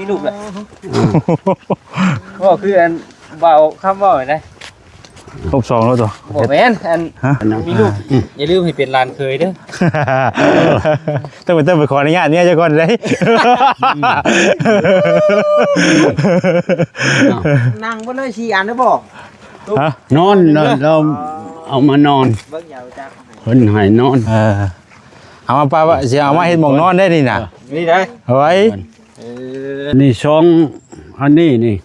มีลูกแหละว่าคืออันเบาคำว่าไงครบ2แล้วตัวบอกแม่นอันมีลูกอย่าลืมให้เป็นลานเคยเด้อต้องไปขออนุญาตเนี่ยจะก่อนเลยนั่งบนเลยชี้อันได้บอกนอนเราเอามานอนเบิ่งยาวจ้าเพิ่นให้นอนเอามาป้าสิเอามาเฮ็ดหม่องนอนได้นี่น่ะนี่ได้เฮ้ยนี่ช่องอันนี้นี่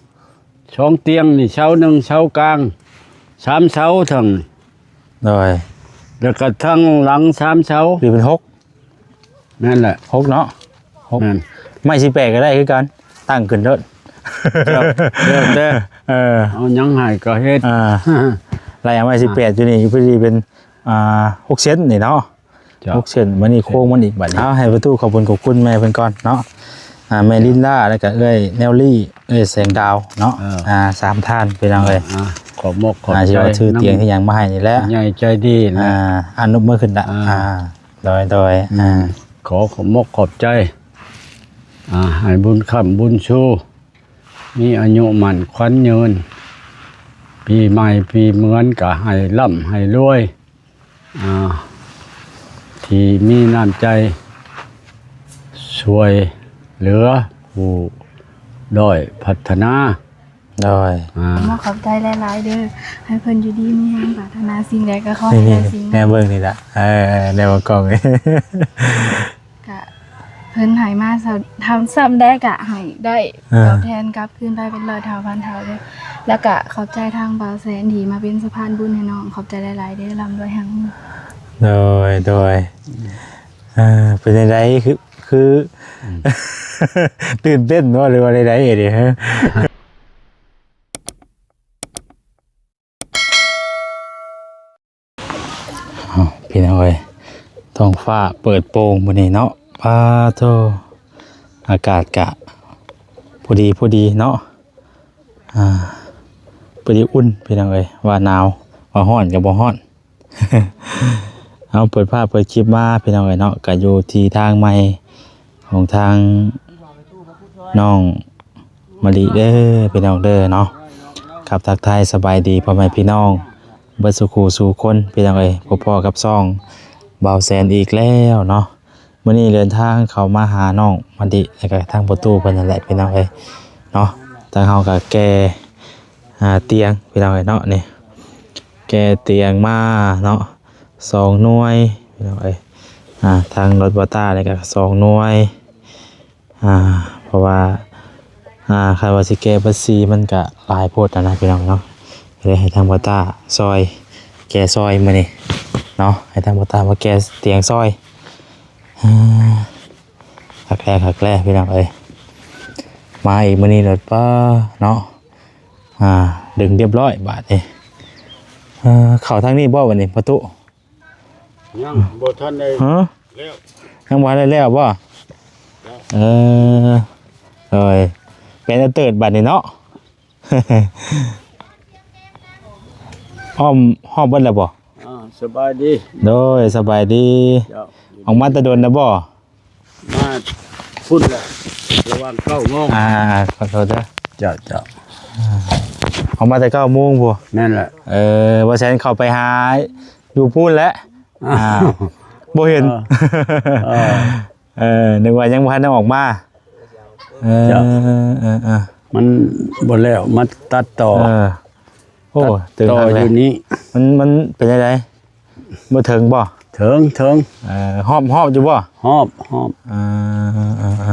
ช่องเตียงนี่เช้านึงเช้ากลาง3เช้าทั้งโดยแล้วก็ทั้งหลัง3เช้าคือเป็น6นั่นแหละ6เนาะ6นั่นไม่สิแปลกก็ได้คือกันตั้งขึ้นเด้อแต่เอายังให้ก็เฮ็ดลายไม่18อยู่นี่พอดีเป็น6เซนนี่เนาะ6เซนมันนี่โค้งมันอีกบัดนี้เอาให้ประตูขอบคุณแม่เพิ่นก่อนเนาะแม่ลินล่าแล้วก็เอ้ยแนวลี่เอ้ยแสงดาวเนาะ3ท่านพี่น้องเอ้ยขอบมกขอบใจชื่อเตียงที่ยังมาให้นี่แหละใหญ่ใจดีนะอนุมือขึ้นละโดยขอบมกขอบใจให้บุญค้ำบุญชูมีอายุมั่นขวัญยืนปีใหม่ปีเหมือนก็ให้ร่ำให้รวยที่มีน้ำใจช่วยเหลือผู้ด้อยพัฒนาขอบใจหลายๆเด้อให้เพิ่นอยู่ดีมีแรงปรารถนาสิ่งใดก็ขอให้ได้สิ่งนั้นแม่เบิ่งนี่ล่ะแนวกล่องนี่ก็เพิ่นให้มาทำซ้ำได้ก็ให้ได้ตอบแทนกลับคืนไปเป็น100 เท่าพันเท่าเด้อแล้วก็ขอบใจทางบ่าวแสนที่มาเป็นสะพานบุญให้น้องขอบใจหลายๆเด้อร่ำรวยหั่งโดยเป็นจังได๋คือตื่นเต้นเนาะหรือว่าใดๆดิฮะพี่น้องเอ้ยท้องฟ้าเปิดโปร่งมื้อนี้เนาะพาโตอากาศกะพอดีเนาะพอดีอุ่นพี่น้องเอ้ยว่าหนาวว่าร้อนก็บ่ร้อนเอาเปิดภาพเปิดคลิปมาพี่น้องเอ้ยเนาะก็อยู่ที่ทางใหม่ของทางน้องมะลิเด้อพี่น้องเด้อเนาะครับทักทายสบายดีพ่อแม่พี่น้องเบิดสุขสู่คนพี่น้องเอ้ยพ่อกับซ่องบ่าวแสนอีกแล้วเนาะมื้อนี้เดินทางเข้ามาหาน้องมะลิแล้วก็ทางประตูเพิ่นนั่นแหละพี่น้องเอ้ยเนาะทางเฮาก็แก้เตียงพี่น้องเอ้ยเนาะนี่แก้เตียงมาเนาะ2หน่วยพี่น้องเอ้ยทางรถบอต้าเนี่ยก็2หน่วยเพราะว่าคาร์บอนซิเกบัสซีมันก็หลายโพดนะพี่น้องเนาะเลยให้ทางบอต้าซอยแกซอยมานี่เนาะให้ทางบอต้ามาแกเตียงซอยขักแรกพี่น้องเอ้ยมาอีกมื้อนี้รถป้าเนาะดึงเรียบร้อยบาดนี่เข้าทางนี้บ่วันนี้ประตูยังบ่ทันได้แล้วยังบ่ได้แล้วบ่เลยเป็นเติร์ดบัดนี่เนาะห้อมเบิดแล้วบ่สบายดีโดยสบายดีออกมาตะโดนนะบ่มาพุ่นแหละระหว่าง9 โมงขอโทษเด้อเจ้าออกมาแต่9 โมงบ่นั่นแหละว่าฉันเข้าไปหาอยู่พูนแล้วบ่เห็นนึกว่ายังบ่ทันได้ออกมามันบ่แล้วมาตัดต่อโอ้ต่ออยู่นี้มันเป็นจังได๋บ่ถึงบ่ถึงหอบอยู่บ่หอบ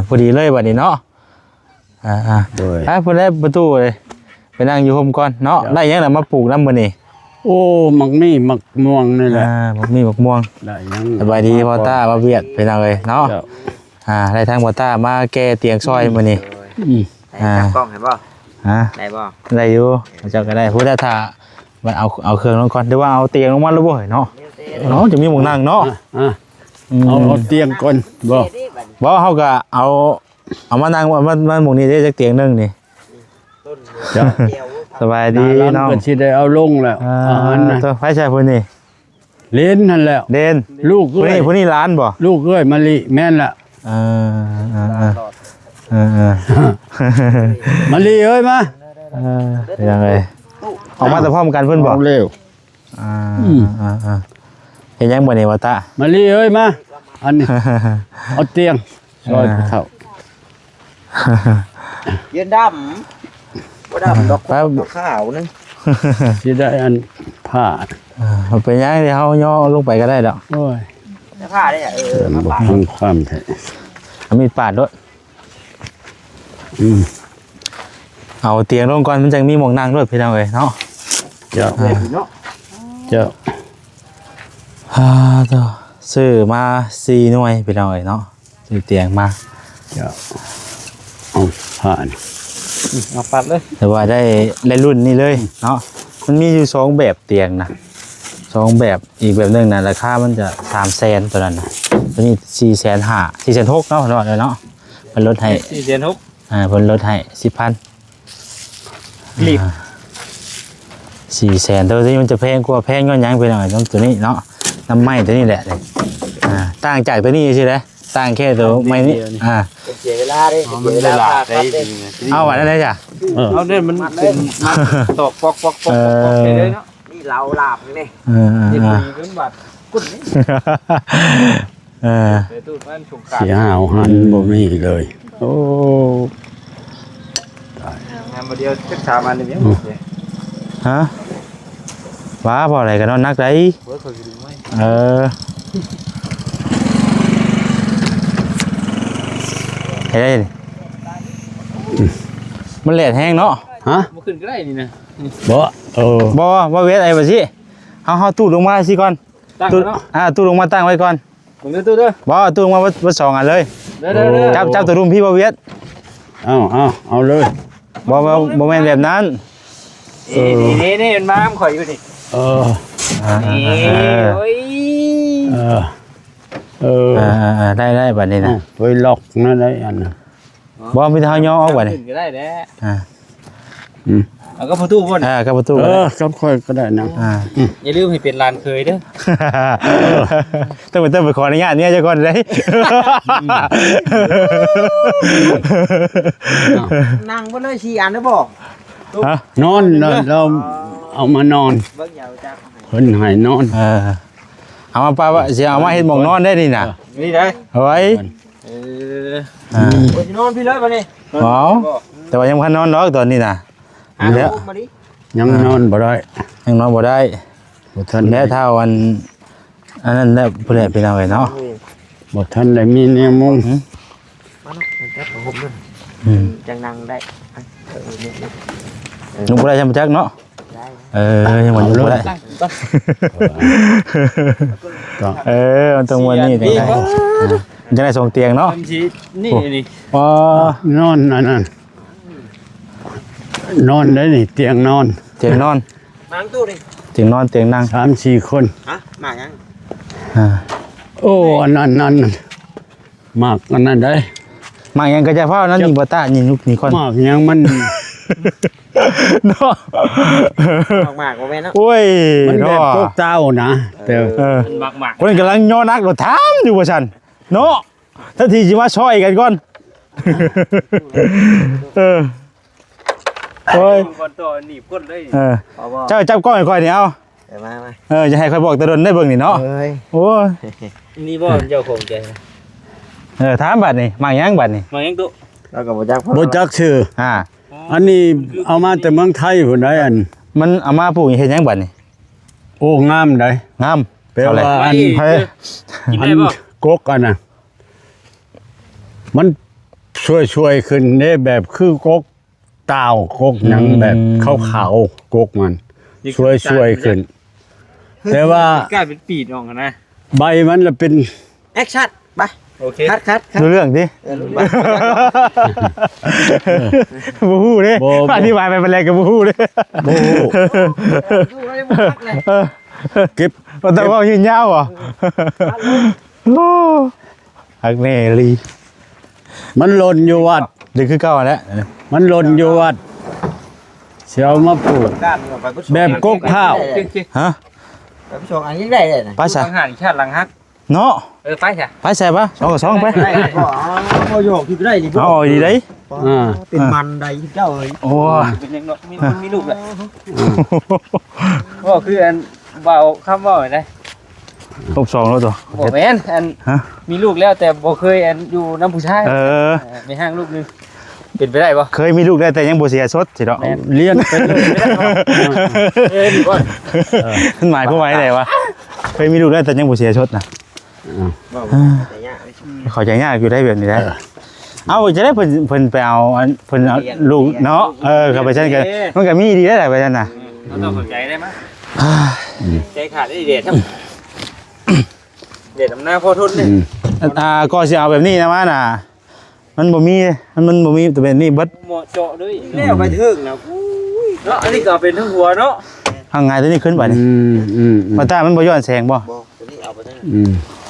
พอดีเลยบัดนี้เนาะโดยเพิ่นได้ประตูเลยไปนั่งอยู่ห่มก่อนเนาะได้หยังล่ะมาปลูกนำมื้อนี้โอ้มักมี่มักม่วงนี่แหละมักมี่มักม่วงได้ยังสบายดีพ่อตาบ่เวียดไปนั่งเลยเนาะได้ทางพ่อตามาแก้เตียงซอยมื้อนี้จับกล้องเห็นบ่ได้บ่ได้อยู่เจ้าก็ได้ผู้ถ้ามันเอาเครื่องลงก่อนหรือว่าเอาเตียงลงมาแล้วบ่เนาะจะมีหม่องนั่งเนาะเอาเตียงก่อนบ่เฮาก็เอามานั่งมันหม่องนี้ได้จักเตียงนึงนี่สบายดีน้องก็สิได้เอาลงแล้วไผใช่เพิ่นนี่เล่นนั่นแหละเด่นลูกเอ้ยผู้นี้ร้านบ่ลูกเอ้ยมะลิแม่นล่ะ เออ มาลีเอ้ยมา เป็นยังไงออกมาแต่พร้อมกันเพิ่นบอก เร็ว เห็นยังบ่นี่วะตา มาลีเอ้ยมาอันนี้เอาเตียงซอยเท่า เย็นดำบ่ดำดอกขาวนึง สิได้อันผ้า มันเป็นยังที่เฮาย่อลงไปก็ได้ดอก โอ้ย ผ้าได้อ่ะ มันบ่ฟังความแท้ เอามีดปาดด้วย เอาเตียงลงก่อนมันจังมีหมองนั่งด้วยพี่น้องเอ้ยเนาะ เจ้า เนาะ เจ้า เจ้าซื้อมา4หน่วยพี่น้องเอ้ยเนาะซื้อเตียงมา เจ้าเอาผ้านี่ เอาปัดเลย แต่ว่าได้รุ่นนี้เลยเนาะมันมีอยู่2แบบเตียงนะ2แบบอีกแบบนึงนะราคามันจะ300,000ตัวนั้นนะตัวนี้4,500 4,600เนาะเนาะมันลดให้ 4เดือน6 เพิ่นลดให้ 10,000 รีบ 400,000ตัวนี้มันจะแพงกว่าแพงย้อนหยังไปหน่อยต้องตัวนี้เนาะน้ำไหม้ตัวนี้แหละต่างจากตัวนี้ใช่ไหมต่างแค่ตัวไม้นี้เสียเวลาเด้เสียเวลาได้ เอาไว้ได้จ้ะ เอาเนี่ยมันเป็นตอกปอกไปเลยเนาะนี่เราลาบนี่นี่เป็นบาดกุ้นนี่ไปตู้บ้านฉุกกา เสียหาวหันบ่มีเลย โอ้ งานมาเดียวสัก3 อันนี่มั้ย ฮะว้าพออะไรกันเนาะนักได้ เบิดเขาสิดูมั้ย เฮ้ยมันแหลดแห้งเนาะ ฮะ บ่ขึ้นก็ได้นี่นะ บ่บ่เวทไอ้บ่สิเฮาตู้ลงมาสิก่อน ตั้งเนาะ ตู้ลงมาตั้งไว้ก่อน มึงเด้อตู้เด้อ บ่ตู้ลงมาบ่2อันเลย เด้อ จับตัวรุมพี่บ่เวท เอาเลย บ่แม่นแบบนั้น นี่มันมาข่อยอยู่นี่ นี่โอ้ย ได้บัดนี้นะ ไปล็อกนั่นได้อันน่ะ บ่มีทางย่อออกบัดนี้ ขึ้นก็ได้แหละ À. เอาก็ประตูบ่น กับประตู กับค่อยก็ได้นะ อย่าลืมให้เป็นลานเคยเด้อ ต้องไปขออนุญาตเนี่ยเจ้าก่อนเลย นั่งบ่เลย4 อันเด้อบ่ นอนเราเอามานอน เบิ่งยาวจัก เพิ่นให้นอน เอามาป้าว่าสิเอามาเฮ็ดหม่องนอนได้นี่น่ะ นี่ได้ เอาไว้ โอ้ยนอนพี่เลยบ่นี่ อ๋อแต่ว่ายังพันนอนดอกตอนนี้น่ะ เดี๋ยวมาดิ ยังนอนบ่ได้ ยังนอนบ่ได้ บ่ทัน แม้เท่าอันนั้นแหละเพิ่นเป็นเอาไว้เนาะ บ่ทันได้มีแนวมุง มาเนาะจับผมด้วยจังนั่งได้ ลุกบ่ได้ใช่มั้ยจักเนาะยังบ่ลุกบ่ได้มันต้องวันนี้ได้จะได้ส่งเตียงเนาะ นี่นี่ อ๋อน อนนั่นนอนได้นี่เตียงนอน เตียงนอน มาตู้ดิ เตียงนอนเตียงนั่ง 3-4 คน ฮะมายัง โอ้อันนั้นมากอันนั้นได้ มายังก็จะพ่อนั้นนี่บ่ตานี่นุกนี่คน มากยังมัน เนาะ มากบ่แม่นเนาะ โอ้ย มันแบบ เนาะ พวกเต้านะแต่ มันมาก คนกำลังย่อนักเราถามอยู่ว่าฉันเนาะถ้าทีสิมาช่อยกันก่อนโอ้ย คนตัวหนีบก้นเลย เจ้าจับกล้องให้ค่อยนี่เอา มา จะให้ค่อยบอกตะดนได้เบิ่งนี่เนาะ เอ้ย โอ้ย นี่บ่เจ้าคงใจ ถามบัดนี่มาหยังบัดนี่ มายังตู้แล้วก็บ่จัก บ่จักชื่ออันนี้เอามาแต่เมืองไทยพุ่นได้อัน มันเอามาปลูกเฮ็ดหยังบัดนี่ โอ้งามได้ งาม แปลว่าอัน กิน อั ได้ น บ่ กกอันน่ะมันช่วยขึ้นได้แบบคือกกเต้ากกหยังแบบขาวๆกกมันช่วยขึ้น แต่ว่าก ลายเป็นปีดออกนะ ใบมันละเป็น แอคชั่นไปโอเคคัด ดูเรื่องดิบ่ฮู้เด้อธิบายไปเป็นไรก็บ่ฮู้เด้ โบเก็บ แต่ว่ายืนยาวเหรอโอ้ฮักแน่ลี มันหล่นอยู่วัด ดึกคือเก่าแล้ว มันหล่นอยู่วัดเสียวมาปลูกแบบกกข้าว ฮะ ไปผู้ชมอันนี้ได้เลยนะ ป้าซะ อาหารชาติหลังฮัก เนาะ ไปจ้ะ ไปใส่ปะ2กับ2ไป ได้ก็โยกที่ได้ดิ เอาดีเด้ เป็นมันใดเจ้าเอ้ย โอ้ เป็นยังเนาะมีลูกเลยก็คืออันเบาคำว่าได้ ลบ2แล้วตัว บ่แม่นอันมีลูกแล้วแต่บ่เคยอันอยู่น้ำผู้ชายมีห้างลูกนึงเป็นไปได้บ่ เคยมีลูกได้แต่ยังบ่เสียสดสิเนาะ เลี้ยงไปเลย ดีบ่ มันหมายความว่าไดวะเคยมีลูกได้แต่ยังบ่เสียสดน่ะเข้าใจยากอยู่ได้แบบนี้ได้เอาจะได้เพิ่นไปเอาเพิ่นเอาลูกเนาะก็ไปซั่นกันมันก็มีดีได้ไปซั่นน่ะ เราต้องเข้าใจได้มั้ยใจขาดได้เด็ดครับเด็ดน้ำหน้าพอทุนนี่ ก็สิเอาแบบนี้นะว่าน่ะมันบ่มีตัวเป็นนี่เบิด เหมาะเจาะด้วยแล้วไปถึงนะเนาะอันนี้ก็เป็นทั้งหัวเนาะ ทางไงตัวนี้ขึ้นไปนี่มาตามันบ่ย้อนแสงบ่ ตัวนี้เอาไปทั้ง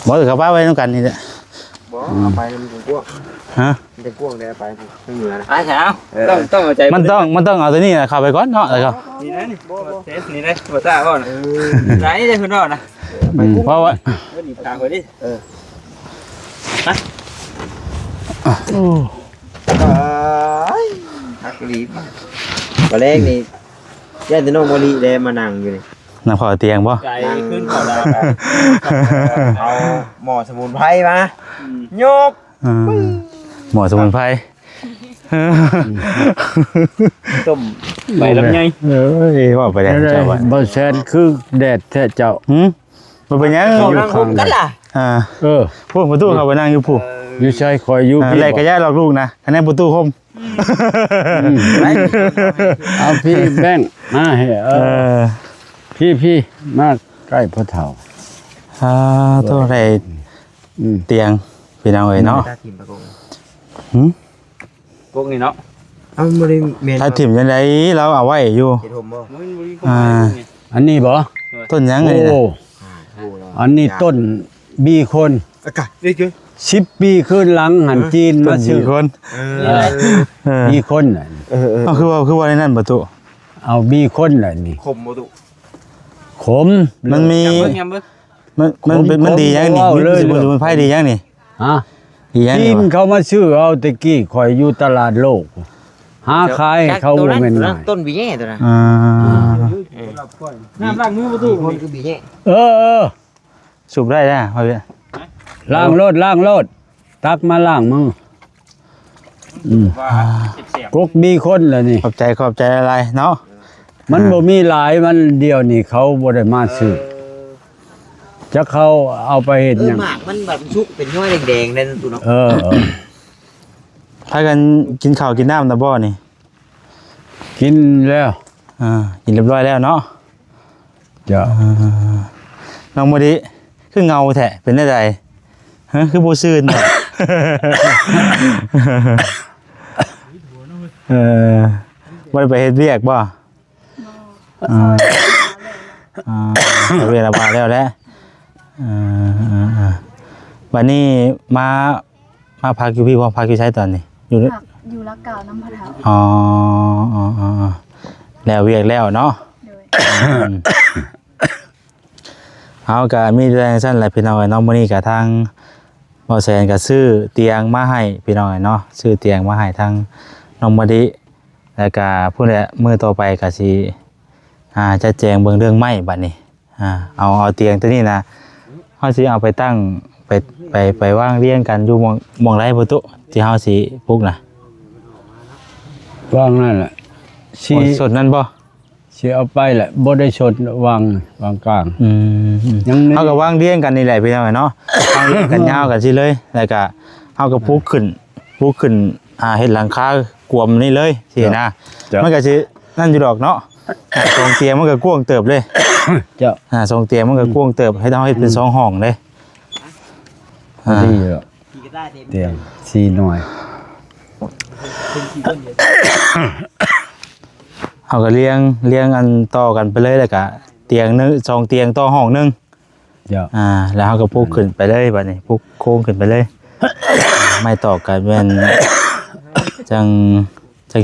บ่ถือกับป้าไว้นำกันนี่แหละ บ่เอาไปมันเป็นกว้าง ฮะ มันเป็นกว้างได้ไปทั้งเหนือนะไปเช้าต้องเอาใจ มันต้องเอาตัวนี้เข้าไปก่อนเนาะแล้วก็ นี่นะนี่เทสนี่นะบ่ตาบ่นะไหนได้เพิ่นเนาะนะ เพราะว่า เพิ่นหนีทางไปดิฮักลีบ่แรกนี่ย่าจะน้องบ่ลีได้มานั่งอยู่นี่ นั่งพอเตียงบ่ ใจขึ้นขอดาวเอาหมอสมุนไพรมาโยก หมอสมุนไพร ต้มใบลำไย ว่าไปได้เจ้าว่า บ่แซนคือแดดแท้เจ้า บ่เป็นหยัง เขานั่งคุมกันล่ะ พวกประตูเขาไปนั่งอยู่ผู้ อยู่ใช้คอยอยู่ อะไรก็ย่าหลอกลูกนะคะแนนประตูห่ม เอาพี่แบงค์มาให้พี่มาใกล้พ่อเฒ่า โทษอะไรเตียงพี่น้องเอ้ยเนาะ พวกนี้เนาะเอาบ่ได้แม่น ถ้าถิ่มจังไดเราเอาไว้อยู่ เฮ็ดห่มบ่ อันนี้บ่ ต้นหยังไง โอ้อันนี้ต้นบีคน อากาศนี่คือ 10 ปีขึ้นหลังหันจีน ต้ มาน ซื้ สี่ อ คน บีคนน่ะ คือว่าในนั่นประตู เอาบีคนน่ะนี่ ขมบ่ตุ ขม มันมี ยำเบิ่ง มันดียังนี่มีสมุนไพรดียังนี่ ฮะ ดียัง จี นี่ นเขามาซื้อเอาตะกี้ข่อยอยู่ตลาดโลก หาขายเขาบ่แม่นง่าย ต้นบีแง่ตัวนั้น น้ำล้างมือบ่ตุคนคือบีแง่ เออ สูบได้นะพ่อพี่ ล้างรถตักมาล้างมือ ว่าเสียบ กกบีคนล่ะนี่ ขอบใจอะไรเนาะ มันบ่มีหลายมันเดียวนี่เขาบ่ได้มาซื้อจะเขาเอาไปเฮ็ดหยัง หมากมันแบบชุกเป็นห้อยแดงๆนั่นตุเนาะ พากันกินข้าวกินน้ำนะบ่นี่ กินแล้ว กินเรียบร้อยแล้วเนาะ จะ น้องโมดิคือเงาแท้เป็นได้ใดฮะคือบ่ซื่นแท้บ่ได้ไปเฮ็ดเวียกบ่เวลามาแล้วแหละวันนี้มาพักอยู่พี่พ่อพักอยู่ใช้ตอนนี้อยู่ อยู่ละเก่าน้ำพะเทา แล้วเวียกแล้วเนาะ โดย เอาก็มีแรงสั้นแหละพี่น้องน้องมื้อนี้ก็ทางบ่แซนก็ซื้อเตียงมาให้พี่น้องเนาะซื้อเตียงมาให้ทางน้องมะดิแล้วก็ผู้ใดมื้อต่อไปก็สิจะแจงเบิ่งเรื่องไม้บัดนี้เอาเตียงตัวนี้นะเฮาสิเอาไปตั้งไปวางเรียงกันอยู่หม่องไรบ่ตุที่เฮาสิปลูกน่ะ วางนั่นแหละสิ สดนั่นบ่ สิเอาไปแหละบ่ได้ชนวางกลางยัง เฮาก็วางเรียงกันนี่แหละพี่น้องเนาะวางเรียงกันยาวกันสิเลยแล้วก็เฮาก็ปลูกขึ้นเฮ็ดหลังคากวมนี่เลยสินะมันก็สินั่นอยู่ดอกเนาะทรงเตียงมันก็กว้างเติบเลย เจ้า ทรงเตียงมันก็กว้างเติบให้ต้องให้เป็น2ห้องเลย ดีแล้วเตียง4หน่วย เอาก็เลี้ยงอันต่อกันไปเลยแล้วก็เตียงนึง2เตียงต่อห้องนึง เจ้า แล้วเฮาก็ปลูกขึ้นไปเลยบัดนี้ปลูกโค้งขึ้นไปเลย ไม่ต่อกันแม่นจัง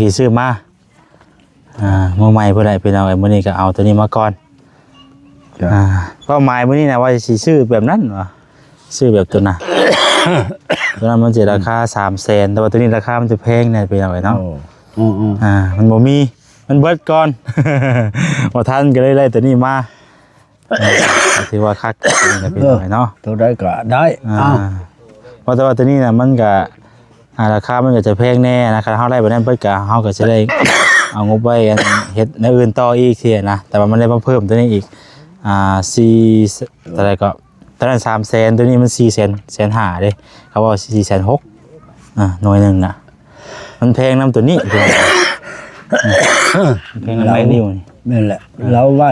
สิซื้อมาเมื่อใหม่บ่ได้พี่น้องไอ้มื้อนี้ก็เอาตัวนี้มาก่อนเป้าหมายมื้อนี้นะว่าสิซื้อแบบนั้นวะ ซื้อแบบตัวน่ะ ตัวนั้นมันจะราคา300,000แต่ว่าตัวนี้ราคามันจะแพงแน่ไปหน่อยเนาะ โอ้มันบ่มีมันเบิดก่อน บ่ทันก็เลยได้ตัวนี้มาถือว่าคักนี่ไปหน่อยเนาะ ตัวได้ก็ได้เพราะว่าตัวนี้น่ะมันก็ราคามันก็จะแพงแน่นะครับเฮาได้บ่นั้นเบิดก็เฮาก็จะได้ เอางบไว้เฮ็ดในอื่นต่ออีกเทียนะแต่ว่ามันได้มาเพิ่มตัวนี้อีก4อะไรก็ตอนนั้น300,000ตัวนี้มัน400,000 1,500,000เด้เขาว่า460,000หน่วยนึงน่ะมันแพงนำตัวนี้ แพงอะไรนิ้วนี่ นั่นแหละเราไว้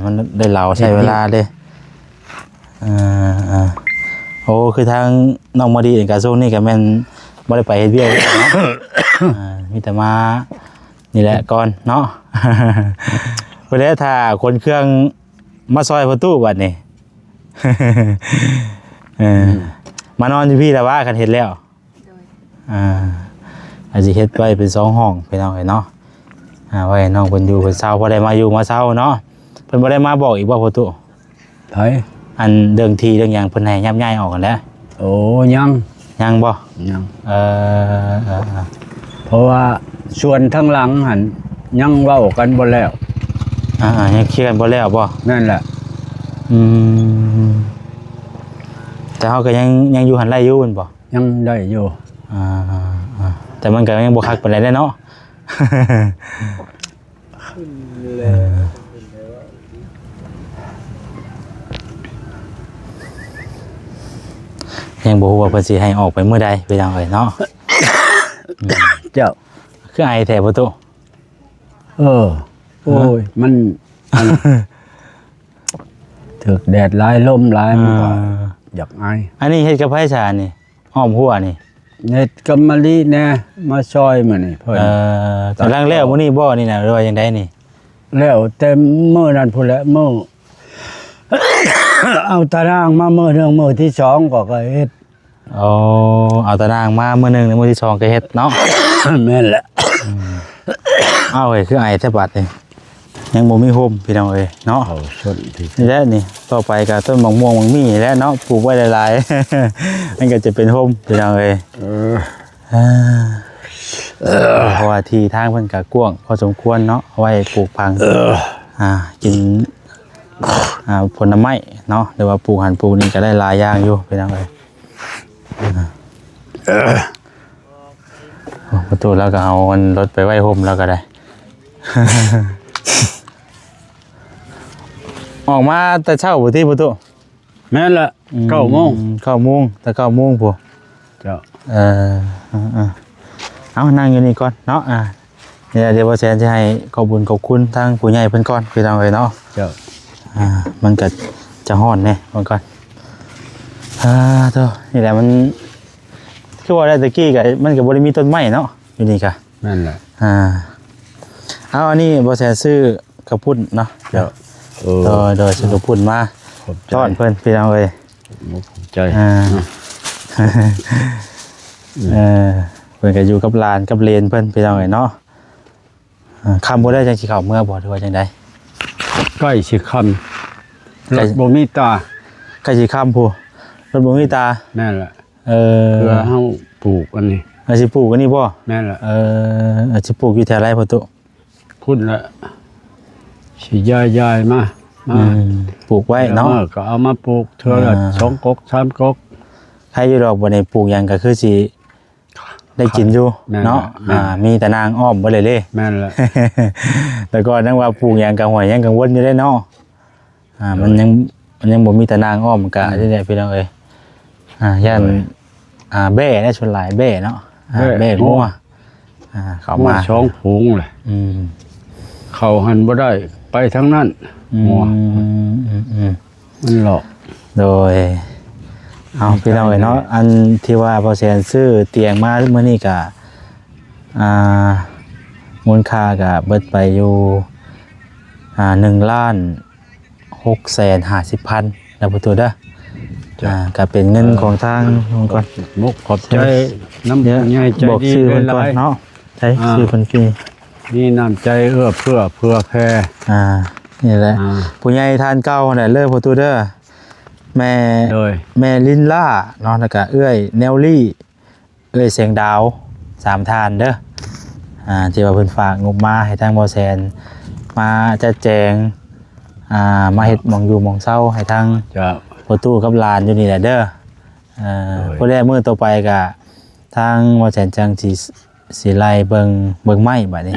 มันได้เหลาใช้เวลาเด้โอ้คือทางน้องมาดีกับโซนนี่ก็แม่นบ่ได้ไปเฮ็ดเวียกเนาะมีแต่มานี่แหละก่อนเนาะ เพื่อถ้าคนเครื่องมาซอยประตูบัดนี่ มานอนอยู่พี่แต่ว่ากันเห็นแล้วอาจจะเฮ็ดไว้เป็น2 ห้องไปเอาเนาะไว้น้องเพิ่นอยู่เพิ่นเช้าพอได้มาอยู่มาเช้าเนาะเพิ่นบ่ได้มาบอกอีกว่าประตู ไผ อันเรื่องทีเรื่องหยังเพิ่นให้ยับย้ายออกกันแล้ว โอ้ยังบ่ยังเพ เพราะว่าส่วนทั้งหลังหันยังเว้ากันบ่แล้วยังเคลียร์กันบ่แล้วบ่นั่นแหละแต่เฮาก็ยังอยู่หันไล่อยู่บ่ยังได้อยู่แต่มันก็ยังบ่คักปานใดเนาะยังบ่ฮู้ว่าเพิ่นสิให้ออกไปมื้อใดไปจังไดเนาะ เจ้าคือไอแท้ประตูโอ้ยมันถึกแดดร้ายลมร้ายมันก็อยากไออันนี้เฮ็ดกับไผชานี่อ้อมหัวนี่เฮ็ดกับมะลิแน่มาซอยมื้อนี่เพิ่นกำลังแล้วมื้อนี้บ่นี่น่ะหรือว่าจังได๋นี่แล้วแต่มื้อนั้นพุ่นแหละมื้อ เอาตารางมามื้อนึงมื้อที่2ก็เฮ็ดเอาตารางมามื้อนึงมื้อที่2ก็เฮ็ดเนาะ แม่นแหละเอาเอ้ยคือไอแทบบัดนี่ยังบ่มีโฮมพี่น้องเอ้ยเนาะชนนี่แหละนี่ต่อไปก็ต้นมะม่วงมังมีแล้วเนาะปลูกไว้หลายๆมันก็จะเป็นโฮมพี่น้องเอ้ยเพราะว่าที่ทางเพิ่นก็กว้างพอสมควรเนาะเอาไว้ปลูกพังกินผลไม้เนาะหรือว่าปลูกหันปลูกนี่ก็ได้หลายอย่างอยู่พี่น้องเอ้ยประตูแล้วก็เอารถไปไว้โฮมแล้วก็ได้ ออกมาแต่เช้าบ่ที่ประตูแม่นละ9 โมงแต่9 โมงพวกเจ้าเอานั่งอยู่นี่ก่อนเนาะเดี๋ยวบ่แซนจะให้ขอบคุณทางผู้ใหญ่เพิ่นก่อนพี่น้องเอ้ยเนาะเจ้ามันก็จะฮ้อนแน่เพิ่นก่อนนี่แหละมันคือว่าได้ตะกี้ก็มันก็บ่ได้มีต้นไม้เนาะอยู่นี่ก็นั่นแหละเอาอันนี้บ่แซ่ซื้อกระพุ่นเนาะเดี๋ยวโดยซื้อกระพุ่นมาต้อนเพิ่นพี่น้องเอ้ยใจเพิ่นก็อยู่กับหลานกับเลนเพิ่นพี่น้องเอ้ยเนาะคำบ่ได้จังสิเข้าเมื่อบ่หรือว่าจังได๋ใกล้สิค่ำรถบ่มีตาใกล้สิค่ำพูรถบ่มีตานั่นแหละเพื่อเฮาปลูกอันนี้สิปลูกอันนี้บ่แม่นล่ะสิปลูกอยู่แถวไรพ่อตุพุ่นละสิย้ายมาปลูกไว้เนาะก็เอามาปลูกเทื่อละ2 กก 3 กกใครอยู่ดอกบ่ได้ปลูกหยังก็คือสิได้กินอยู่เนาะมีแต่นางอ้อมบ่เลยแม่นล่ะ แต่ก่อนนั้นว่าปลูกหยังก็หอยหยังกังวลอยู่ได้เนาะมันยังบ่มีแต่นางอ้อมก็ได้พี่น้องเอ้ยย่านแบ่ได้ชนหลายแบ่เนาะแบ่งัวเข้ามาช่องฝูงเลยเข้าหันบ่ได้ไปทางนั้นงัวมันหลอกโดยเอาพี่น้องเนาะอันที่ว่าพอแสนซื้อเตียงมาเมื่อนี้ก็มูลค่าก็เบิดไปอยู่1,650,000แล้วตัวเด้อก็เป็นเงินของทางก่อนมุกขอบใจน้ำใหญ่ใจดีเป็นก่อนเนาะใช่ชื่อเพิ่นกี่นี่น้ำใจเอื้อเพื่อแผ่นี่แหละผู้ใหญ่ทานเก่านั่นเลิกประตูเด้อ แม่ โดย แม่ลินล่าเนาะแล้วก็เอื้อยแนวลี่เอื้อยเสียงดาว3ท่านเด้อที่ว่าเพิ่นฝากงบมาให้ทางบ่แซนมาจัดแจงมาเฮ็ดหม่องอยู่หม่องเซาให้ทาง จะ ประตูกับลานอยู่นี่แหละเด้อผู้แรกมื้อต่อไปก็ทางบ่แซนจังสิไล่เบิ่งไม้บัดนี้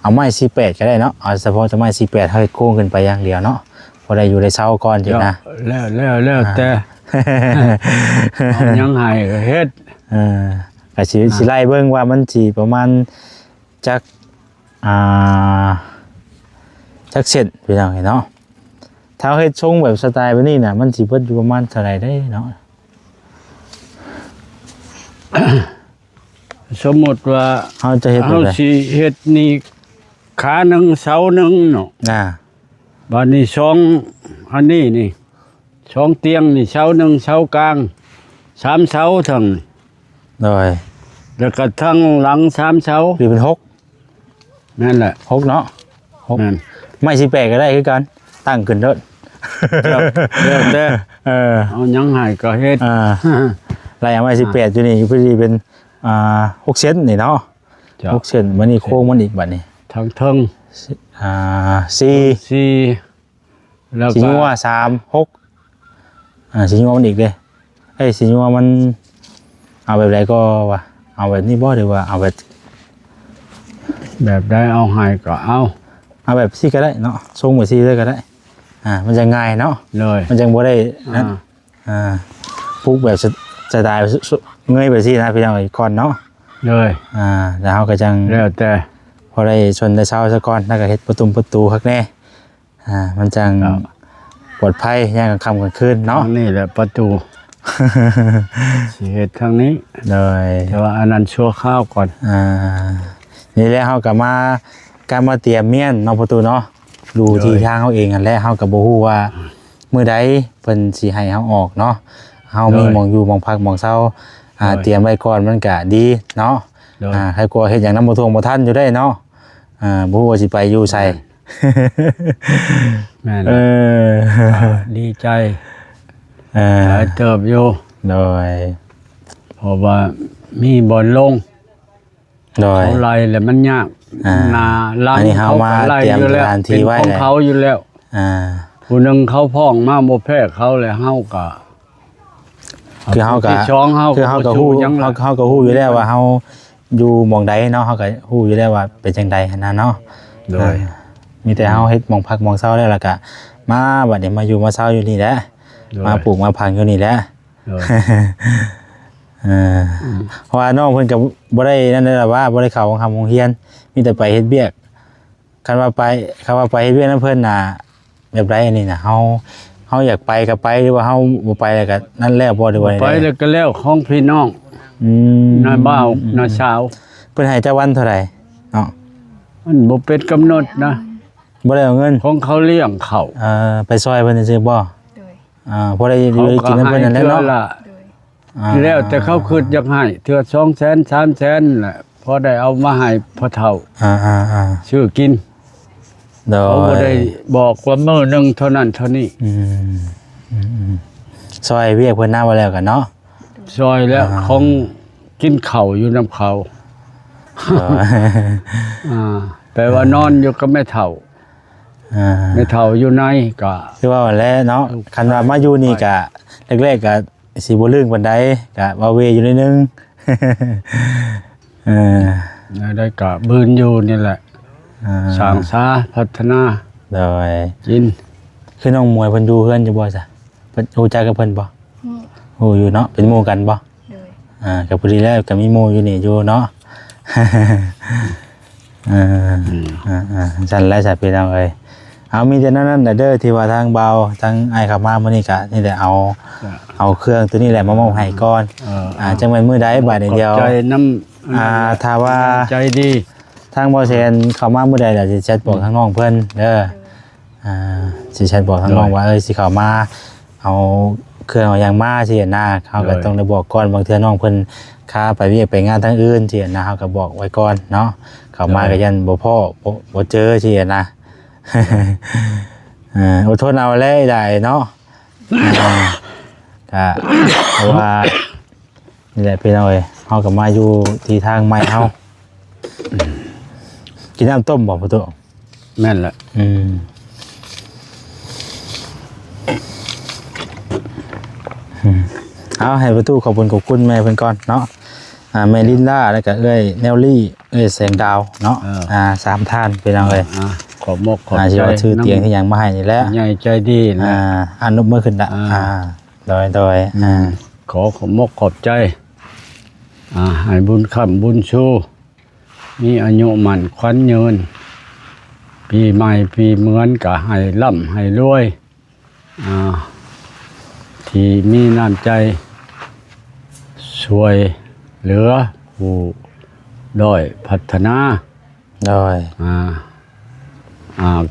เอาไม้48ก็ได้เนาะเอาเฉพาะจะไม้48เฮาเฮ็ดโค้งขึ้นไปอย่างเดียวเนาะบ่ได้อยู่ในเซาก่อนจินะ แล้วแต่เอายังให้ก็เฮ็ด ก็สิไล่เบิ่งว่ามันสิประมาณจักเส้นพี่น้องเนาะถ้าเฮ็ดทรงแบบสไตล์แบบนี้น่ะมันสิเบิดอยู่ประมาณเท่าไหร่ได้เนาะ สมมุติว่า เฮาจะเฮ็ดแบบ เฮา ใด สิเฮ็ดนี่ขาหนึ่งเสาหนึ่งเนาะ บัดนี้2อันนี้นี่2เตียงนี่เสาหนึ่งเสากลาง3เสาทั้ง โดย แล้วก็ทั้งหลัง3เสา หรือเป็น6 นั่นแหละ 6เนาะ นั่น ไม่18ก็ได้คือกันตั้งขึ้นเด้อ แล้วแต่ เอายังให้ก็เฮ็ด ไล่เอาไม้18อยู่นี่พอดีเป็น6เซนนี่เนาะ จ้ะ 6เซนมันนี่โค้งมันอีกบัดนี้ ทั้งเทิง 4 4แล้ว สิ ก็ งัว3 6สิงัวมันอีกเด้สิงัวมันเอาแบบใดก็ว่าเอาแบบนี้บ่หรือว่าเอาแบบ แบบได้เอาให้ก็เอา แบบซี่ก็ได้เนาะทรงแบบซี่เลยก็ได้มันจะง่ายเนาะ เลย มันจังบ่ได้นั่นปลูกแบบสไตล์เงยแบบซี่นะพี่น้องก่อนเนาะ เลย แล้วเฮาก็จัง แล้วแต่ พอได้ชนได้เช้าซะก่อนแล้วก็เฮ็ดประตูคักแน่มันจังปลอดภัยยามกลางค่ำกลางคืนเนาะ นี่แหละประตู สิเฮ็ดทางนี้ โดย แต่ว่าอันนั้นชั่วข้าวก่อน นี่แหละเฮาก็มาการมาเตรียมเมียนเนาะประตูเนาะดูที่ทางเฮาเองอันแหละเฮาก็บ่ฮู้ว่ามื้อใดเพิ่นสิให้เฮาออกเนาะเฮามีหม่องอยู่หม่องพักหม่องเช้าเตรียมไว้ก่อนมันก็ดีเนาะใครกลัวเฮ็ดหยังนำบ่ทวงบ่ทันอยู่ได้เนาะบ่ฮู้ว่าสิไปอยู่ไส แม่น ดีใจ หลายเติบอยู่ โดย เพราะว่ามีบ่อนลง โดย เขาไล่แล้วมันยากนาล้า อันนี้เฮามา ก็ไล่ เตรียม อยู่แล้ว สถานที่ไว้ เป็นของ แล้ว เขาอยู่แล้ว ผู้หนึงเขาพ้องมาบ่แพ้เขาเลยเฮาก็ คือเฮาก็ ที่ช่องเฮา คือเฮาก็ฮู้ ยัง เฮาก็ฮู้อยู่แล้วว่าเฮาอยู่หม่องใดเนาะเฮาก็ฮู้อยู่แล้วว่าเป็นจังใดหันน่ะเนาะ โดย มีแต่เฮาเฮ็ดหม่องพักหม่องเช้าแล้วล่ะก็มาบัดนี้มาอยู่มาเช้าอยู่นี่แหละมาปลูกมาพังอยู่นี่แหละ โดย เพราะว่าน้องเพิ่นก็บ่ได้นั่นแหละว่าบ่ได้เข้าโรงเรียนมีแต่ไปเฮ็ดเวียกคันว่าไปเฮ็ดเวียกนำเพิ่นน่ะแบบใดอันนี้น่ะเฮาอยากไปก็ไปหรือว่าเฮาบ่ไปแล้วก็นั่นแล้วบ่หรือว่า ไปแล้วก็แล้วของพี่น้อง น้าบ่าวน้าสาว เพิ่นให้เจ้าวันเท่าไหร่เนาะ มันบ่เป็นกำหนดนะ บ่ได้เอาเงิน ของเขาเลี้ยงเขา ไปซอยเพิ่นซื่อๆบ่ โดย พอได้อยู่ได้กินนำเพิ่นนั่นแหละเนาะ ละ โดย แล้วแต่เขาคิดอยากให้เทื่อ200,000 300,000แหละพอได้เอามาให้พ่อเฒ่าซื้อกิน โด เขาบ่ ย ได้บอกว่ามื้อหนึงเท่านั้นเท่านี้ ซอยเวียกเพิ่นน้าบ่แล้วกันเนาะ ซอยแล้วของกินข้าวอยู่นำเขาแปลว่านอนอยู่กับแม่เฒ่าแม่เฒ่าอยู่ในก็ คือว่าแล้วเนาะคันว่ามาอยู่นี่ก็แรกๆก็สิบ่ลึงปานใดก็ว่าเวอยู่นิดนึง ได้ก็บืนอยู่นี่แหละสร้างสาพัฒนา โดย กิน คือน้องมวยเพิ่นอยู่เฮือนอยู่บ่จ้ะเพิ่นรู้จักกับเพิ่นบ่ ฮู้ ฮู้อยู่เนาะเป็นหมู่กันบ่ โดย ก็พอดีแล้วก็มีหมู่อยู่นี่อยู่เนาะ สั่นแล้วจ้ะพี่น้องเอ้ยเอามีแต่นั้นน่ะเด้อที่ว่าทางเบาทางอ้ายขับมามื้อนี้ก็นี่แหละเอาเครื่องตัวนี้แหละมามอบให้ก่อนจังแม่นมื้อใดบาดเดียว ใจน้ำ ถ้าว่า ใจดี ทางบ่แซนเข้ามามื้อใดเดี๋ยวสิแชทบอกทางน้องเพิ่นเด้อสิแชทบอกทางน้องว่าสิเข้ามาเอาเครื่องเอาหยังมาสินะเขาก็ต้องได้บอกก่อนบางเทื่อน้องเพิ่นค้าไปเวียกไปงานทางอื่นสินะเฮาก็บอกไว้ก่อนเนาะเข้ามาก็ยันบ่พ้อบ่เจอสินะ อดทนเอาแล้วได้เนาะ ก็เพราะว่านี่แหละพี่น้องเอ้ยเฮาก็มาอยู่ที่ทางใหม่เฮากินน้ำต้มบ่ประตู แม่นแหละ เอาให้ประตูขอบคุณแม่เพิ่นก่อนเนาะแม่ลินดาแล้วก็เอ้ยแนวลี่เอ้ยแสงดาวเนาะสามท่านพี่น้องเอ้ย ขอบมกขอบใจ สิว่าชื่อเตียงที่ยังมาให้นี่แหละ ใหญ่ใจดีนะ อนุมือขึ้นละโดยขอขอบมกขอบใจให้บุญค้ำบุญชูมีอายุมั่นขวัญยืนปีใหม่ปีเหมือนก็ให้ร่ำให้รวยที่มีน้ำใจช่วยเหลือผู้ด้อยพัฒนาโดย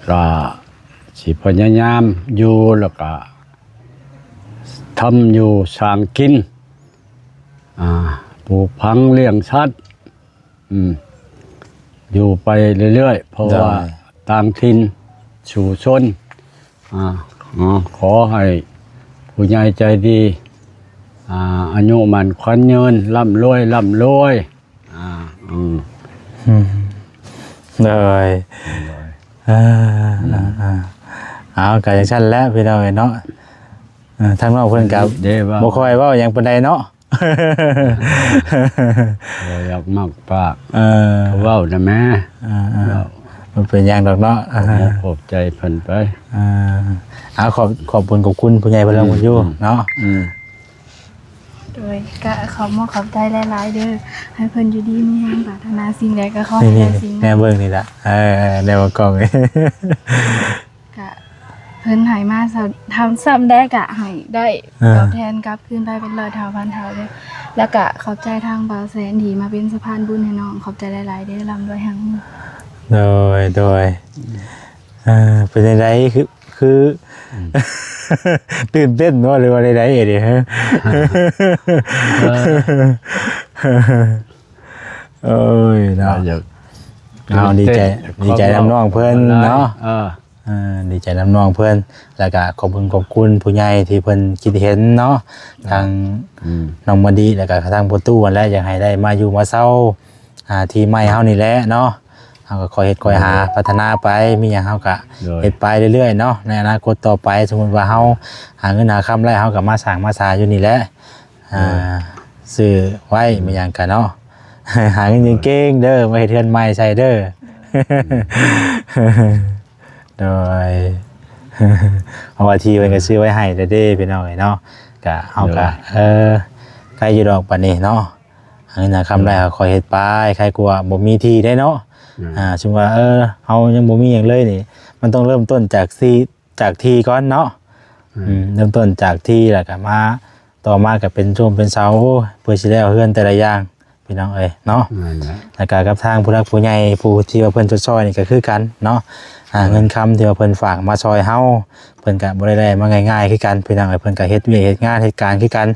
ก็สิพยายามอยู่แล้วก็ทำอยู่สร้างกินปลูกพังเลี้ยงสัตว์อยู่ไปเรื่อยๆเพราะว่าต่างถิ่นสู่ชนขอให้ผู้ใหญ่ใจดีอายุมันขวัญยืนร่ำรวยเลยเอาก็อย่างชั้นแล้วพี่น้องเนาะทางนอกเพิ่นกับบ่ค่อยเว้าหยังปานใดเนาะอยากมากปากเว้านะแม่มันเป็นอย่างดอกเนาะขอบใจเพิ่นไปขอบคุณผู้ใหญ่เพิ่นลงมาอยู่เนาะโดยก็ขอบใจหลายๆเด้อให้เพิ่นอยู่ดีมีแรงปรารถนาสิ่งใดก็ขอให้ได้สิ่งนั้นแม่เบิ่งนี่ล่ะแนวกล้องก็เพิ่นให้มาทำซ้ำได้ก็ให้ได้ตอบแทนกลับคืนไปเป็น100 เท่าพันเท่าเด้อแล้วก็ขอบใจทางบ่าวแสนที่มาเป็นสะพานบุญให้น้องขอบใจหลายๆเด้อร่ำรวยแห่งโดยเป็นจังได๋คือตื่นเต้นเนาะหรือว่าใดๆดิฮะโอ้ยเนาะเอาดีใจน้ำน้องเพิ่นเนาะดีใจน้ำน้องเพิ่นแล้วก็ขอบคุณผู้ใหญ่ที่เพิ่นคิดเห็นเนาะทางน้องมดีแล้วก็ทางประตูนั่นแหละอยากให้ได้มาอยู่มาเช่าที่ใหม่เฮานี่แหละเนาะเฮาก็คอยเฮ็ดคอยหาพัฒนาไปมีหยังเฮาก็เฮ็ดไปเรื่อยๆเนาะในอนาคตต่อไปสมมุติว่าเฮาหาเงินหาคำได้เฮาก็มาสร้างมาสาอยู่นี่แหละซื้อไว้มีหยังก็เนาะหาเงินเก่งๆเด้อมาเฮ็ดเรือนใหม่ใส่เด้อโดยเอาว่าที่เพิ่นก็ซื้อไว้ให้เด้อพี่น้องเนาะก็เฮาก็ใครอยู่ดอกปานนี้เนาะหาเงินหาคำได้ก็คอยเฮ็ดไปใครกลัวบ่มีที่ได้เนาะซึ่งว่าเฮายังบ่มีหยังเลยนี่มันต้องเริ่มต้นจากที่ก่อนเนาะเริ่มต้นจากที่แล้วก็มาต่อมาก็เป็นช่วงเป็นเสาเพื่อสิได้เอาเฮือนแต่ละอย่างพี่น้องเอ้ยเนาะแล้วก็กับทางผู้รักผู้ใหญ่ผู้ที่ว่าเพิ่นจะช่วยนี่ก็คือกันเนาะเงินคำที่ว่าเพิ่นฝากมาช่วยเฮาเพิ่นก็บ่ได้มาง่ายๆคือกันพี่น้องเอ้ยเพิ่นก็เฮ็ดเวียกเฮ็ดงานเฮ็ดการคือกัน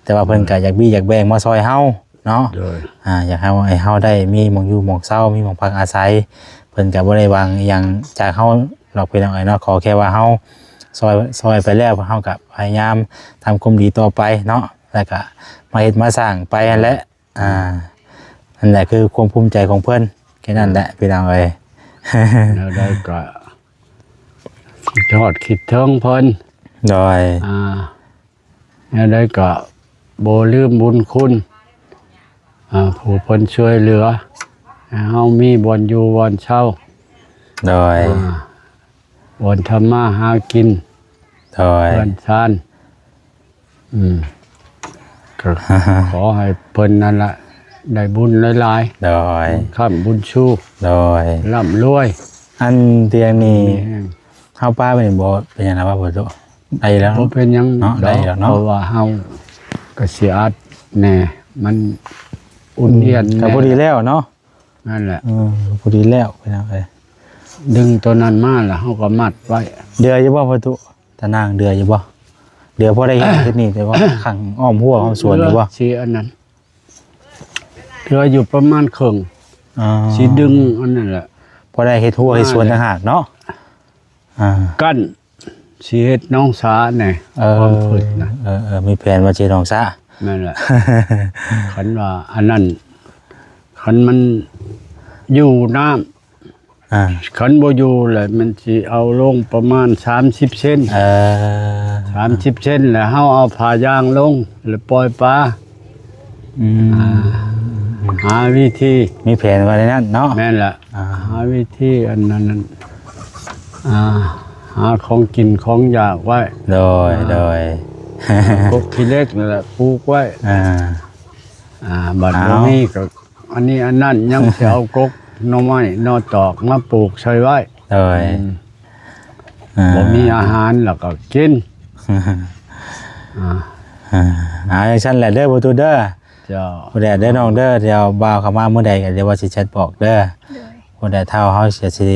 แต่ว่าเพิ่นก็อยากอยากแบ่งมาช่วยเฮาเนาะอยากให้เฮาได้มีหม่องอยู่หม่องเช่ามีหม่องพักอาศัยเพิ่นก็บ่ได้หวังอีหยังจากเฮาหรอกพี่น้องเอ้ยเนาะขอแค่ว่าเฮาซอยไปแล้วเฮาก็พยายามทำความดีต่อไปเนาะแล้วก็มาเฮ็ดมาสร้างไปนั่นแหละนั่นแหละคือความภูมิใจของเพิ่นแค่นั้นแหละพี่น้องเอ้ยแล้วได้ก็ทอดคิดถึงเพิ่นโดยแล้วได้ก็บ่ลืมบุญคุณผู้เพิ่นช่วยเหลือเฮามีบ่อนอยู่บ่อนเช่าโดยบ่อนทำมาหากินโดยบ้านชานก็ขอให้เพิ่นนั่นล่ะได้บุญหลายๆโดยค้ำบุญชูโดยร่ำรวยอันเตียงนี้เฮาป้าเป็นบ่เป็นหยังนะว่าบ่ได้แล้วบ่เป็นหยังเนาะได้แล้วเนาะเพราะว่าเฮาก็สิอัดแน่มันอุ่นเอียนก็พอดีแล้วเนาะนั่นแหละพอดีแล้วพี่น้องเอ้ยดึงตัวนั้นมาแล้วเฮาก็มัดไว้เดืออยู่บ่ประตูตะนางเดืออยู่บ่เดือพอได้เห็นเฮ็ดนี่แต่ว่าขังอ้อมหัวอ้อมสวนอยู่บ่สิอันนั้นเดืออยู่ประมาณครึ่งสิดึงอันนั้นแหละพอได้เฮ็ดหัวเฮ็ดสวนต่างหากเนาะกั้น ชีเฮ็ดน้องสาเนี่ยความฝึกนะ มีแผนว่าสิน้องซะ นั่นแหละ ขันว่าอันนั้นขันมันอยู่น้ำขันบ่อยู่แหละมันสิเอาลงประมาณ30 เซน30 เซนแล้วเฮาเอาผ้ายางลงแล้วปล่อยปลาหาวิธี มีแผนว่าในนั้นเนาะ แม่นแหละหาวิธีอันนั้นหาของกินของอยากไว้ โดย กกขี้เล็กนั่นแหละปลูกไว้บัดนี้ก็อันนี้อันนั้นยังสิเอากกหน่อไม้หน่อตอกมาปลูกใส่ไว้ โดย บ่มีอาหารแล้วก็กินอย่างฉันแหละเด้อประตูเด้อ เจ้า ผู้ใดเด้อน้องเด้อเดี๋ยวบ่าวเข้ามาเมื่อใดก็เดี๋ยวว่าสิแชทบอกเด้อผู้ใดเท่าเฮาสิ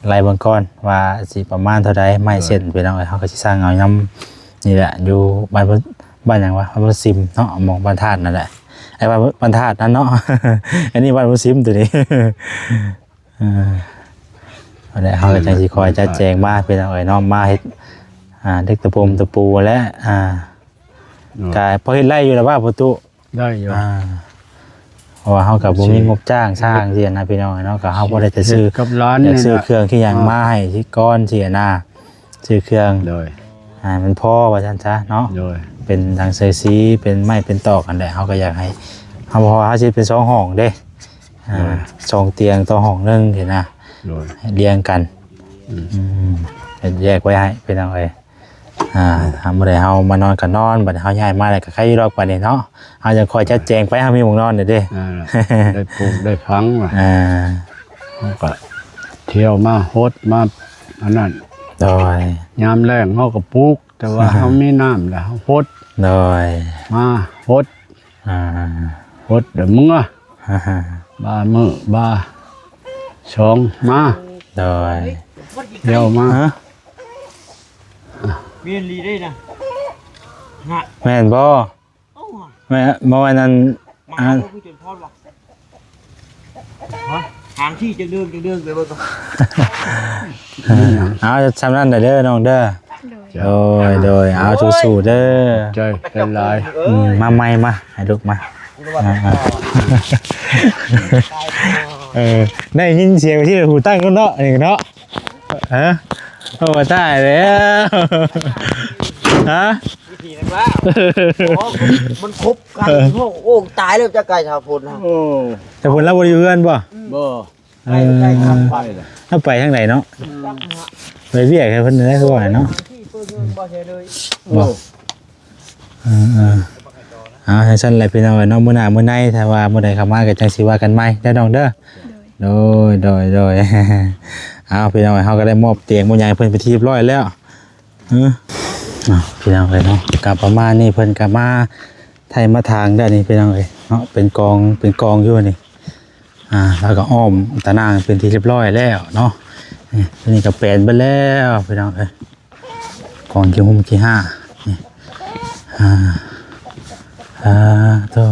ไล่เบิ่งก่อนว่าสิประมาณเท่าใดไม้เส้นพี่น้องเอ้ยเฮาก็สิสร้างเอานำนี่แหละอยู่บ้านหยังวะบ้านซิมเนาะหม่องบ้านธาตุนั่นแหละไอ้บ้านธาตุนั่นเนาะ อันนี้บ้านซิมตัวนี้เอาได้เฮาก็จังสิคอยจัดแจงมาพี่น้องเอ้ยเนาะมาเฮ็ดเด็กตะปูและก็พอเฮ็ดไร่อยู่แล้วว่าประตู ได้อยู่ เพราะว่าเฮากับบ่มีงบจ้างสร้างเสียนะพี่น้องเนาะก็เฮาบ่ได้จะซื้อ กับร้าน อยาก นี่ ซื้อเครื่องที่หยังมาให้ที่ก้อนเสียนะซื้อเครื่อง โดย มันพอว่าซั่นซะเนาะ โดย เป็นทางเซซีเป็นไม้เป็นตอกกันแหละเฮาก็อยากให้เฮาเพราะว่าเฮาสิเป็น2ห้องเด้2เตียงต่อห้องนึงเห็นนะ โดย เรียงกันแยกไว้ให้พี่น้องเอ้ยทำบ่ได้เฮามานอนก็นอนบัดเฮาย้ายมาแล้วก็ใครอยู่ดอกบัดนี้เนาะเฮาจะคอยจัดแจงไปเฮามีหม้องนอนเด้อเด้ ได้ปลูกได้พังว่ะ À. ก็เที่ยวมาโฮดมาอันนั้น Rồi. ยามแรงเฮาก็ปลูกแต่ว่าเฮามีน้ำแล้วเฮาโฮด Rồi. มาโฮด โฮดเดี๋ยวมึงอ่ะบ่ามื้อบ่าสองมา Rồi. เที่ยวมา Hả? เมียนลีได้นะฮะ Mẹ bò. โอ้ Mẹ bò anh มาผู้จนพอดว่ะฮะทางที่จะเดินไปเบิ่งก่อน Áo xăm ranh này đơ non đơ. โดย Rồi, áo chú sủ đơ. ใจเป็นลาย Mà may mà, hãy được mà. Này nhìn xìa cái hủ tăng con đó, này nó. Hả? Không phải tài đấy. Hả? วิธีนั้นว่ามันครบกันโอ้ตายแล้วจะไก่ชาวพุทธนะ โอ้ แต่ผลลัพธ์บริเวณป่ะ บ่ ไก่ไก่ทำไป ถ้าไปทางไหนเนาะไปเรียกให้เพิ่นได้คือว่าเนาะ ที่เปิ้นบ่ใช่เลย บ่จังซั่นแหละพี่น้องเนาะมื้อหน้ามื้อในถ้าว่ามื้อใดเข้ามาก็จังสิว่ากันใหม่เด้อน้องเด้อโดย พี่น้องเฮาก็ได้มอบเตียงมื้อใหญ่เพิ่นไปที่เรียบร้อยแล้วพี่น้องเอ้ยเนาะก็ประมาณนี้เพิ่นก็มาไถมาทางได้นี่พี่น้องเอ้ยเนาะเป็นกองอยู่นี่แล้วก็อ้อมตะนางเป็นที่เรียบร้อยแล้วเนาะนี่ก็แปลนไปแล้วพี่น้องเอ้ยกองกี่หุ้มกี่ห้านี่ตัว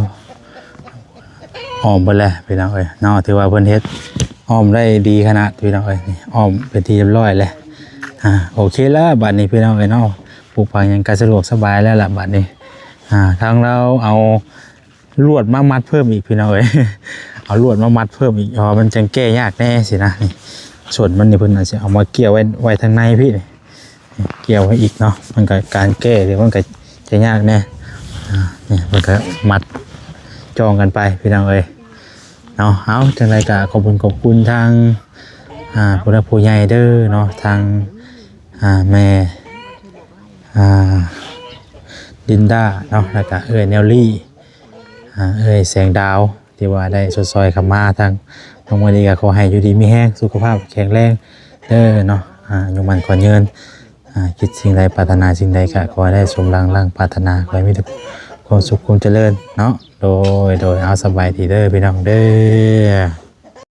อ้อมไปแล้วพี่น้องเอ้ยเนาะถือว่าเพิ่นเฮ็ดอ้อมได้ดีขนาดพี่น้องเอ้ยนี่อ้อมเป็นที่เรียบร้อยแล้วโอเคแล้วบัดนี้พี่น้องเอ้ยเนาะปลูกผักยังก็สะดวกสบายแล้วล่ะบัดนี้ทางเราเอาลวดมามัดเพิ่มอีกพี่น้องเอ้ย เอาลวดมามัดเพิ่มอีกมันจังแก้ยากแน่สินะนี่ส่วนมันนี่เพิ่นอาจจะเอามาเกี่ยวไว้ทางในพี่นี่เกี่ยวไว้อีกเนาะมันก็การแก้เดี๋ยวมันก็จะยากแน่นี่มันก็มัดจองกันไปพี่น้องเอ้ยเนาะเอาจังไรก็ขอบคุณทางผู้รักผู้ใหญ่เด้อเนาะทางแม่ดินด้าเนาะแล้วก็แนวลี่แสงดาวที่ว่าได้สดซอยขับมาทางน้องวันนี้ก็ขอให้อยู่ดีมีแห้งสุขภาพแข็งแรงเด้อเนาะอยู่มันขอเงินคิดสิ่งใดปรารถนาสิ่งใดก็ขอได้สมรังปรารถนาขอให้มีแต่ความสุขความเจริญเนาะโดยเอาสบายดีเด้อพี่น้องเด้อ